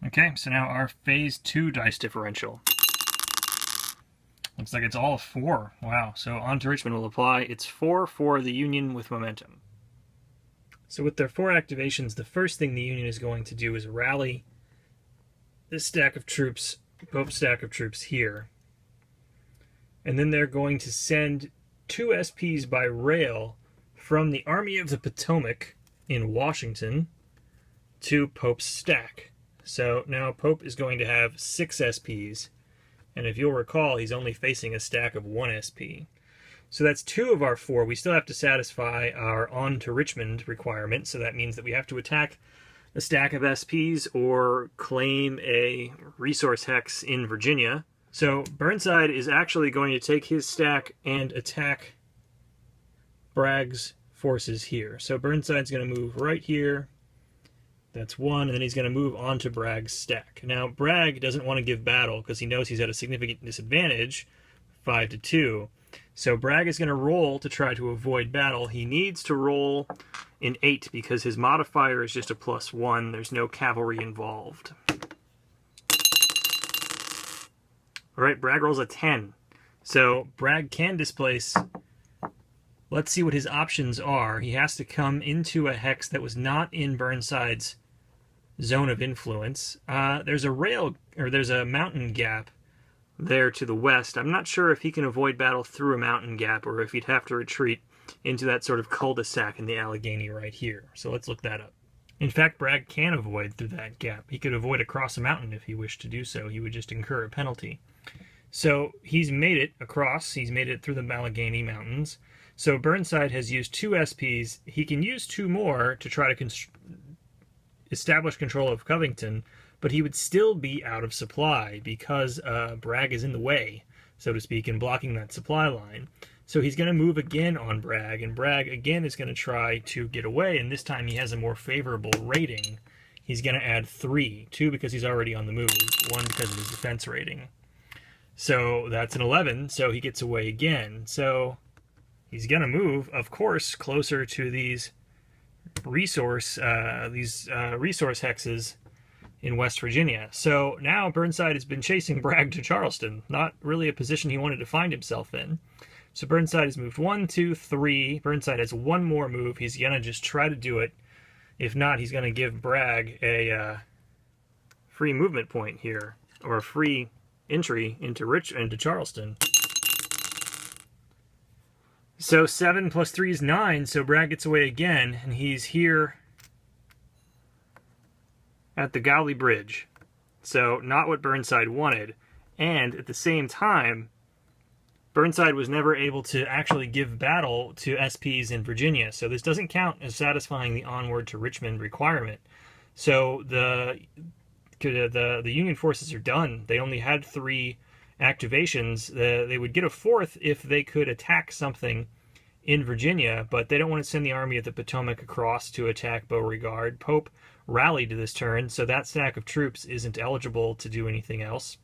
Okay, so now our phase 2 dice differential. Looks like it's all 4. Wow, so on to Richmond will apply. It's 4 for the Union with momentum. So with their 4 activations, the first thing the Union is going to do is rally this stack of troops, Pope's stack of troops here. And then they're going to send 2 SPs by rail from the Army of the Potomac in Washington to Pope's stack. So now Pope is going to have 6 SPs, and if you'll recall, he's only facing a stack of 1 SP. So that's 2 of our 4. We still have to satisfy our on to Richmond requirement, so that means that we have to attack a stack of SPs or claim a resource hex in Virginia. So Burnside is actually going to take his stack and attack Bragg's forces here. So Burnside's going to move right here. That's 1, and then he's going to move on to Bragg's stack. Now, Bragg doesn't want to give battle because he knows he's at a significant disadvantage, 5-2. So Bragg is going to roll to try to avoid battle. He needs to roll an 8 because his modifier is just a +1. There's no cavalry involved. All right, Bragg rolls a 10. So Bragg can displace. Let's see what his options are. He has to come into a hex that was not in Burnside's zone of influence. There's a mountain gap there to the west. I'm not sure if he can avoid battle through a mountain gap or if he'd have to retreat into that sort of cul-de-sac in the Allegheny right here. So let's look that up. In fact, Bragg can avoid through that gap. He could avoid across a mountain if he wished to do so. He would just incur a penalty. So he's made it across. He's made it through the Allegheny Mountains. So Burnside has used 2 SPs. He can use 2 more to try to establish control of Covington, but he would still be out of supply because Bragg is in the way, so to speak, and blocking that supply line. So he's going to move again on Bragg, and Bragg again is going to try to get away, and this time he has a more favorable rating. He's going to add 3, 2 because he's already on the move, 1 because of his defense rating. So that's an 11, so he gets away again. So he's going to move, of course, closer to these resource hexes in West Virginia. So now Burnside has been chasing Bragg to Charleston, not really a position he wanted to find himself in. So Burnside has moved 1, 2, 3. Burnside has 1 more move. He's going to just try to do it. If not, he's going to give Bragg a free movement point here, or a free entry into Charleston. So 7 + 3 is 9, so Bragg gets away again, and he's here at the Gowley Bridge. So not what Burnside wanted. And at the same time, Burnside was never able to actually give battle to SPs in Virginia, so this doesn't count as satisfying the onward to Richmond requirement. So the Union forces are done. They only had 3 activations. They would get a 4th if they could attack something in Virginia, but they don't want to send the Army of the Potomac across to attack Beauregard. Pope rallied to this turn, so that stack of troops isn't eligible to do anything else.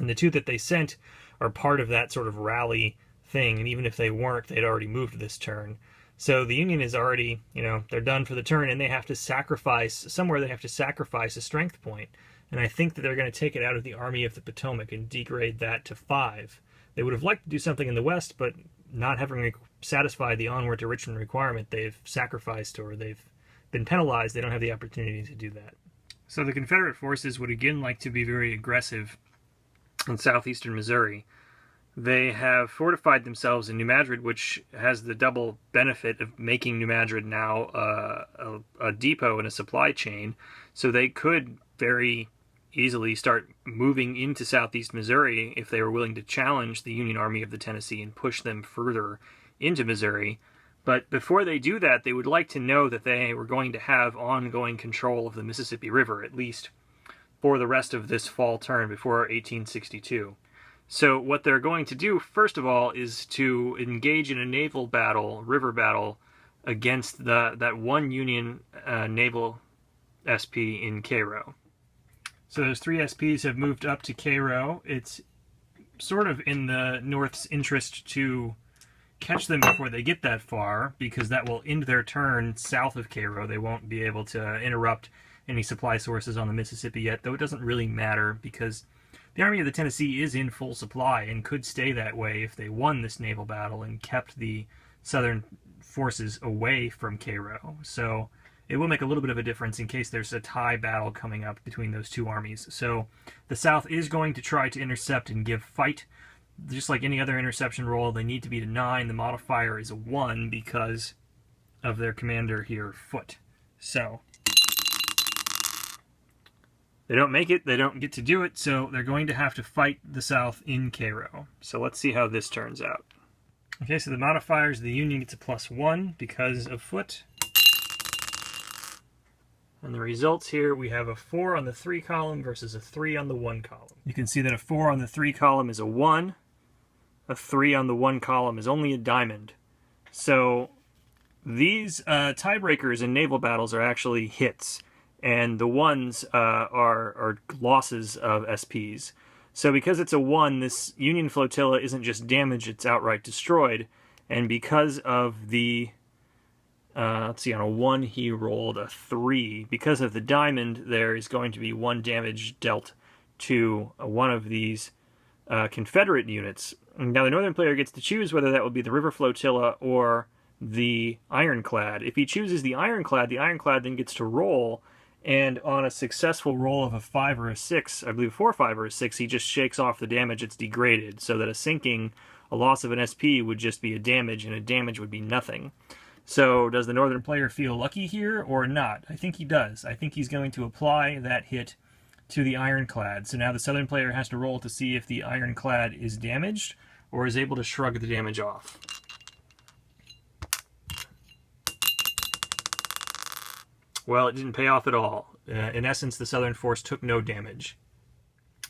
And the 2 that they sent are part of that sort of rally thing, and even if they weren't, they'd already moved this turn. So the Union is already, they're done for the turn, and they have to sacrifice, somewhere they have to sacrifice a strength point. And I think that they're going to take it out of the Army of the Potomac and degrade that to 5. They would have liked to do something in the west, but not having satisfied the onward to Richmond requirement, they've sacrificed or they've been penalized. They don't have the opportunity to do that. So the Confederate forces would again like to be very aggressive in southeastern Missouri. They have fortified themselves in New Madrid, which has the double benefit of making New Madrid now a depot and a supply chain. So they could very easily start moving into southeast Missouri if they were willing to challenge the Union Army of the Tennessee and push them further into Missouri. But before they do that, they would like to know that they were going to have ongoing control of the Mississippi River, at least for the rest of this fall turn before 1862. So what they're going to do, first of all, is to engage in a naval battle, river battle, against that one Union naval SP in Cairo. So those 3 SPs have moved up to Cairo. It's sort of in the North's interest to catch them before they get that far, because that will end their turn south of Cairo. They won't be able to interrupt any supply sources on the Mississippi yet, though it doesn't really matter because the Army of the Tennessee is in full supply and could stay that way if they won this naval battle and kept the Southern forces away from Cairo. So it will make a little bit of a difference in case there's a tie battle coming up between those two armies. So the South is going to try to intercept and give fight. Just like any other interception roll, they need to beat a 9. The modifier is a 1 because of their commander here, Foote. So they don't make it, they don't get to do it, so they're going to have to fight the South in Cairo. So let's see how this turns out. Okay, so the modifiers, the Union gets a +1 because of Foote. And the results here, we have a 4 on the 3 column versus a 3 on the 1 column. You can see that a 4 on the 3 column is a 1. A 3 on the 1 column is only a diamond. So these tiebreakers in naval battles are actually hits, and the 1s are losses of SPs. So because it's a 1, this Union flotilla isn't just damaged, it's outright destroyed. And because of the let's see, on a 1 he rolled a 3. Because of the diamond, there is going to be 1 damage dealt to one of these Confederate units. Now the Northern player gets to choose whether that will be the River Flotilla or the Ironclad. If he chooses the Ironclad then gets to roll, and on a successful roll of a 5 or a 6, I believe 4, 5, or a 6, he just shakes off the damage it's degraded, so that a sinking, a loss of an SP would just be a damage, and a damage would be nothing. So does the Northern player feel lucky here or not? I think he does. I think he's going to apply that hit to the Ironclad. So now the Southern player has to roll to see if the Ironclad is damaged or is able to shrug the damage off. Well, it didn't pay off at all. In essence, the Southern force took no damage.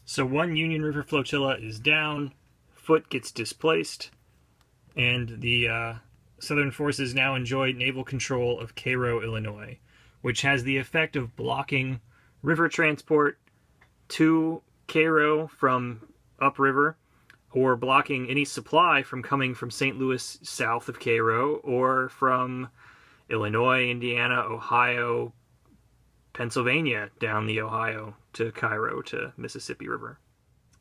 So 1 Union River Flotilla is down, Foote gets displaced, and the Southern forces now enjoy naval control of Cairo, Illinois, which has the effect of blocking river transport to Cairo from upriver, or blocking any supply from coming from St. Louis south of Cairo, or from Illinois, Indiana, Ohio, Pennsylvania, down the Ohio to Cairo to Mississippi River.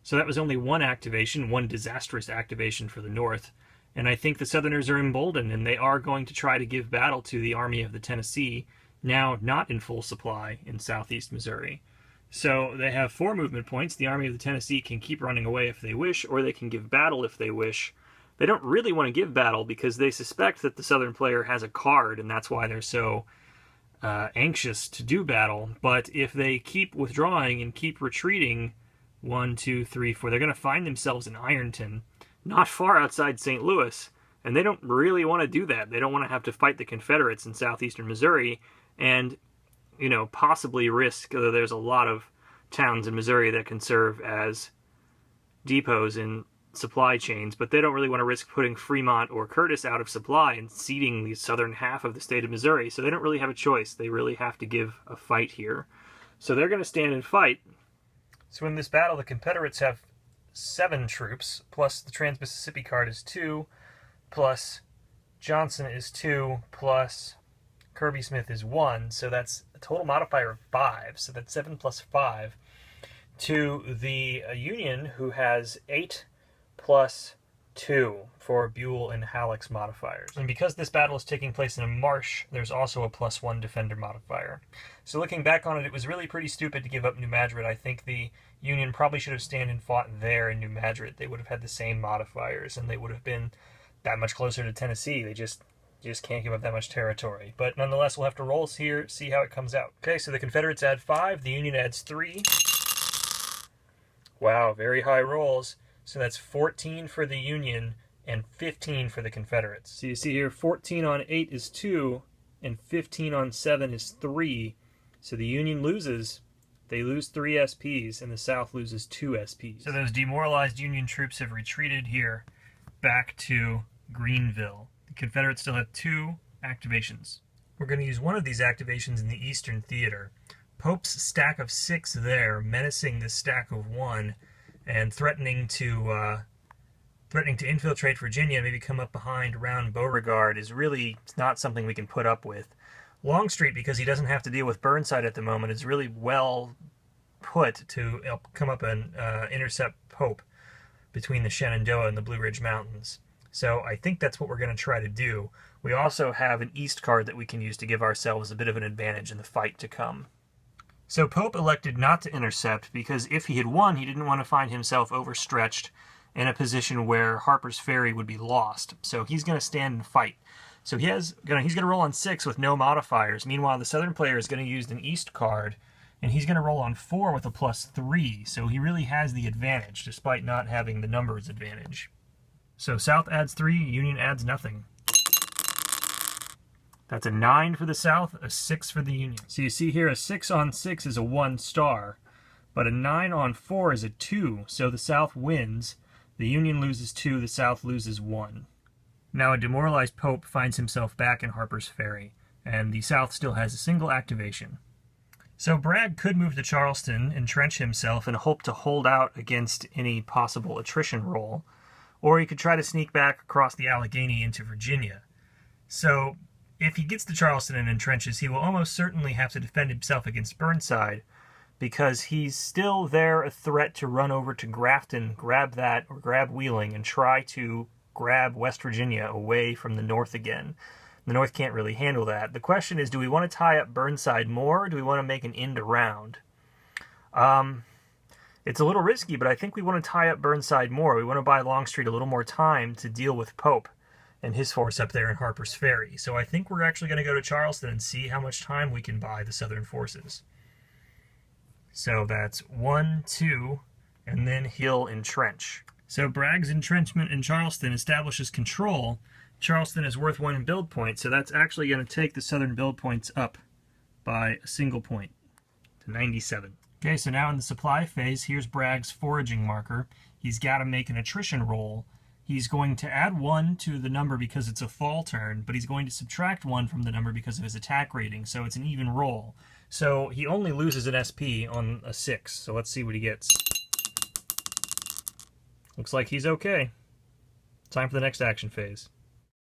So that was only 1 activation, 1 disastrous activation for the North. And I think the Southerners are emboldened, and they are going to try to give battle to the Army of the Tennessee, now not in full supply in southeast Missouri. So they have 4 movement points. The Army of the Tennessee can keep running away if they wish, or they can give battle if they wish. They don't really want to give battle because they suspect that the Southern player has a card, and that's why they're so anxious to do battle. But if they keep withdrawing and keep retreating, 1, 2, 3, 4, they're going to find themselves in Ironton, not far outside St. Louis, and they don't really want to do that. They don't want to have to fight the Confederates in southeastern Missouri and, you know, possibly risk, there's a lot of towns in Missouri that can serve as depots in supply chains, but they don't really want to risk putting Fremont or Curtis out of supply and ceding the southern half of the state of Missouri, so they don't really have a choice. They really have to give a fight here. So they're going to stand and fight. So in this battle, the Confederates have 7 troops, plus the Trans-Mississippi card is 2, plus Johnston is 2, plus Kirby Smith is 1, so that's a total modifier of 5, so that's 7 plus 5, to the Union, who has 8 plus 2 for Buell and Halleck's modifiers. And because this battle is taking place in a marsh, there's also a +1 defender modifier. So looking back on it, it was really pretty stupid to give up New Madrid. I think the Union probably should have stayed and fought there in New Madrid. They would have had the same modifiers, and they would have been that much closer to Tennessee. They just can't give up that much territory. But nonetheless, we'll have to roll here, see how it comes out. Okay, so the Confederates add 5, the Union adds 3. Wow, very high rolls. So that's 14 for the Union and 15 for the Confederates. So you see here, 14 on 8 is 2, and 15 on 7 is 3. So the Union loses. They lose 3 SPs, and the South loses 2 SPs. So those demoralized Union troops have retreated here back to Greenville. The Confederates still have 2 activations. We're going to use one of these activations in the Eastern Theater. Pope's stack of 6 there, menacing this stack of 1, and threatening to infiltrate Virginia and maybe come up behind around Beauregard is really not something we can put up with. Longstreet, because he doesn't have to deal with Burnside at the moment, is really well put to come up and intercept Pope between the Shenandoah and the Blue Ridge Mountains. So I think that's what we're going to try to do. We also have an east card that we can use to give ourselves a bit of an advantage in the fight to come. So Pope elected not to intercept because if he had won, he didn't want to find himself overstretched in a position where Harper's Ferry would be lost. So he's going to stand and fight. So he's going to roll on 6 with no modifiers. Meanwhile, the southern player is going to use an east card, and he's going to roll on 4 with a +3. So he really has the advantage, despite not having the numbers advantage. So South adds 3, Union adds nothing. That's a 9 for the South, a 6 for the Union. So you see here a 6 on 6 is a 1 star, but a 9 on 4 is a 2, so the South wins. The Union loses 2, the South loses 1. Now a demoralized Pope finds himself back in Harper's Ferry, and the South still has a single activation. So Bragg could move to Charleston, entrench himself, and hope to hold out against any possible attrition roll, or he could try to sneak back across the Allegheny into Virginia. So if he gets to Charleston and entrenches, he will almost certainly have to defend himself against Burnside, because he's still there a threat to run over to Grafton, grab that, or grab Wheeling, and try to grab West Virginia away from the North again. The North can't really handle that. The question is, do we want to tie up Burnside more, or do we want to make an end around? It's a little risky, but I think we want to tie up Burnside more. We want to buy Longstreet a little more time to deal with Pope and his force up there in Harper's Ferry. So I think we're actually going to go to Charleston and see how much time we can buy the Southern forces. So that's 1, 2, and then he'll entrench. So Bragg's entrenchment in Charleston establishes control. Charleston is worth 1 build point, so that's actually going to take the Southern build points up by a single point to 97. Okay, so now in the supply phase, here's Bragg's foraging marker. He's got to make an attrition roll. He's going to add 1 to the number because it's a fall turn, but he's going to subtract 1 from the number because of his attack rating, so it's an even roll. So he only loses an SP on a 6, so let's see what he gets. Looks like he's okay. Time for the next action phase.